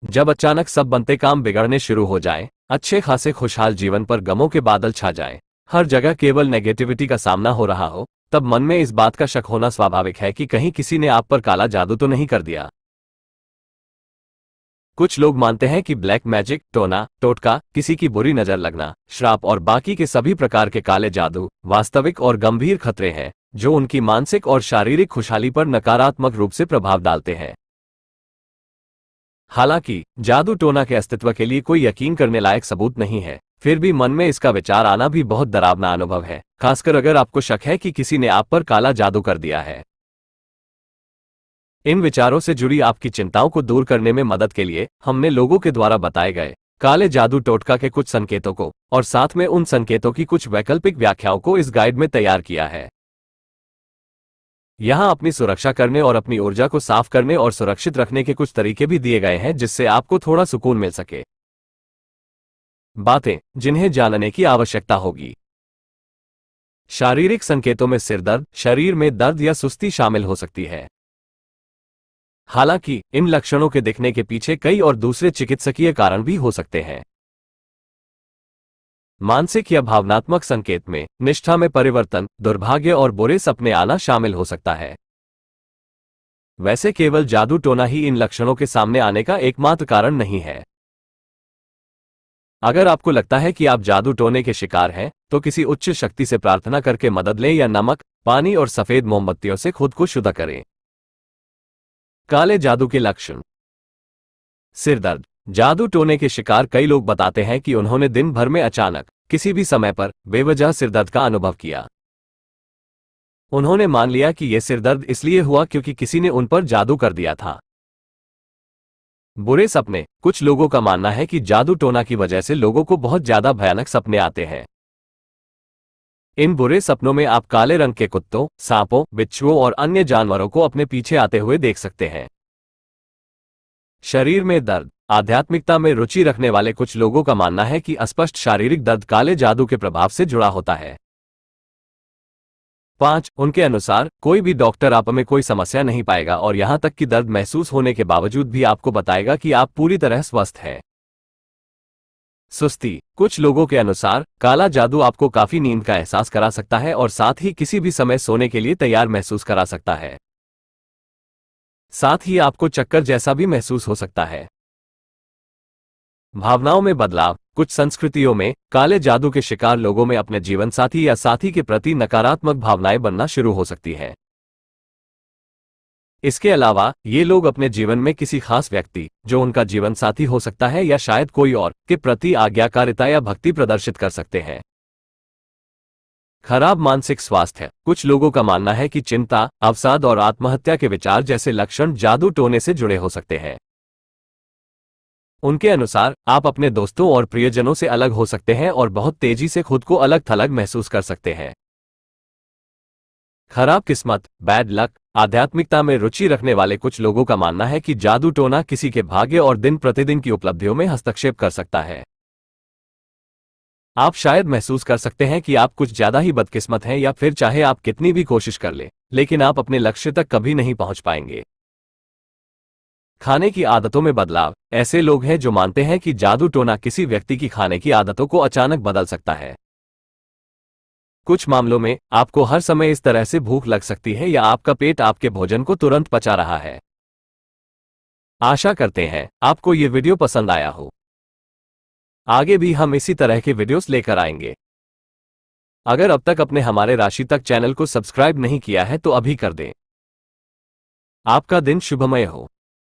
जब अचानक सब बनते काम बिगड़ने शुरू हो जाए, अच्छे खासे खुशहाल जीवन पर गमों के बादल छा जाए, हर जगह केवल नेगेटिविटी का सामना हो रहा हो, तब मन में इस बात का शक होना स्वाभाविक है कि कहीं किसी ने आप पर काला जादू तो नहीं कर दिया। कुछ लोग मानते हैं कि ब्लैक मैजिक, टोना टोटका, किसी की बुरी नजर लगना, श्राप और बाकी के सभी प्रकार के काले जादू वास्तविक और गंभीर खतरे हैं जो उनकी मानसिक और शारीरिक खुशहाली पर नकारात्मक रूप से प्रभाव डालते हैं। हालांकि जादू टोना के अस्तित्व के लिए कोई यकीन करने लायक सबूत नहीं है, फिर भी मन में इसका विचार आना भी बहुत डरावना अनुभव है, खासकर अगर आपको शक है कि किसी ने आप पर काला जादू कर दिया है। इन विचारों से जुड़ी आपकी चिंताओं को दूर करने में मदद के लिए हमने लोगों के द्वारा बताए गए काले जादू टोटका के कुछ संकेतों को और साथ में उन संकेतों की कुछ वैकल्पिक व्याख्याओं को इस गाइड में तैयार किया है। यहां अपनी सुरक्षा करने और अपनी ऊर्जा को साफ करने और सुरक्षित रखने के कुछ तरीके भी दिए गए हैं जिससे आपको थोड़ा सुकून मिल सके। बातें जिन्हें जानने की आवश्यकता होगी। शारीरिक संकेतों में सिरदर्द, शरीर में दर्द या सुस्ती शामिल हो सकती है। हालांकि इन लक्षणों के दिखने के पीछे कई और दूसरे चिकित्सकीय कारण भी हो सकते हैं। मानसिक या भावनात्मक संकेत में निष्ठा में परिवर्तन, दुर्भाग्य और बुरे सपने आना शामिल हो सकता है। वैसे केवल जादू टोना ही इन लक्षणों के सामने आने का एकमात्र कारण नहीं है। अगर आपको लगता है कि आप जादू टोने के शिकार हैं, तो किसी उच्च शक्ति से प्रार्थना करके मदद लें या नमक, पानी और सफेद मोमबत्तियों से खुद को शुद्ध करें। काले जादू के लक्षण। सिरदर्द। जादू टोने के शिकार कई लोग बताते हैं कि उन्होंने दिन भर में अचानक किसी भी समय पर बेवजह सिरदर्द का अनुभव किया। उन्होंने मान लिया कि यह सिरदर्द इसलिए हुआ क्योंकि किसी ने उन पर जादू कर दिया था। बुरे सपने। कुछ लोगों का मानना है कि जादू टोना की वजह से लोगों को बहुत ज्यादा भयानक सपने आते हैं। इन बुरे सपनों में आप काले रंग के कुत्तों, सांपों, बिच्छुओं और अन्य जानवरों को अपने पीछे आते हुए देख सकते हैं। शरीर में दर्द। आध्यात्मिकता में रुचि रखने वाले कुछ लोगों का मानना है कि अस्पष्ट शारीरिक दर्द काले जादू के प्रभाव से जुड़ा होता है। 5. उनके अनुसार कोई भी डॉक्टर आप में कोई समस्या नहीं पाएगा और यहां तक कि दर्द महसूस होने के बावजूद भी आपको बताएगा कि आप पूरी तरह स्वस्थ हैं। सुस्ती। कुछ लोगों के अनुसार काला जादू आपको काफी नींद का एहसास करा सकता है और साथ ही किसी भी समय सोने के लिए तैयार महसूस करा सकता है। साथ ही आपको चक्कर जैसा भी महसूस हो सकता है। भावनाओं में बदलाव। कुछ संस्कृतियों में काले जादू के शिकार लोगों में अपने जीवन साथी या साथी के प्रति नकारात्मक भावनाएं बनना शुरू हो सकती हैं। इसके अलावा ये लोग अपने जीवन में किसी खास व्यक्ति, जो उनका जीवन साथी हो सकता है या शायद कोई और, के प्रति आज्ञाकारिता या भक्ति प्रदर्शित कर सकते हैं। खराब मानसिक स्वास्थ्य। कुछ लोगों का मानना है कि चिंता, अवसाद और आत्महत्या के विचार जैसे लक्षण जादू टोने से जुड़े हो सकते हैं। उनके अनुसार आप अपने दोस्तों और प्रियजनों से अलग हो सकते हैं और बहुत तेजी से खुद को अलग थलग महसूस कर सकते हैं। खराब किस्मत, बैड लक। आध्यात्मिकता में रुचि रखने वाले कुछ लोगों का मानना है कि जादू टोना किसी के भाग्य और दिन प्रतिदिन की उपलब्धियों में हस्तक्षेप कर सकता है। आप शायद महसूस कर सकते हैं कि आप कुछ ज्यादा ही बदकिस्मत हैं या फिर चाहे आप कितनी भी कोशिश कर लें, लेकिन आप अपने लक्ष्य तक कभी नहीं पहुंच पाएंगे। खाने की आदतों में बदलाव। ऐसे लोग हैं जो मानते हैं कि जादू टोना किसी व्यक्ति की खाने की आदतों को अचानक बदल सकता है। कुछ मामलों में आपको हर समय इस तरह से भूख लग सकती है या आपका पेट आपके भोजन को तुरंत पचा रहा है। आशा करते हैं आपको ये वीडियो पसंद आया हो। आगे भी हम इसी तरह के वीडियोस लेकर आएंगे। अगर अब तक अपने हमारे राशि तक चैनल को सब्सक्राइब नहीं किया है तो अभी कर दें। आपका दिन शुभमय हो।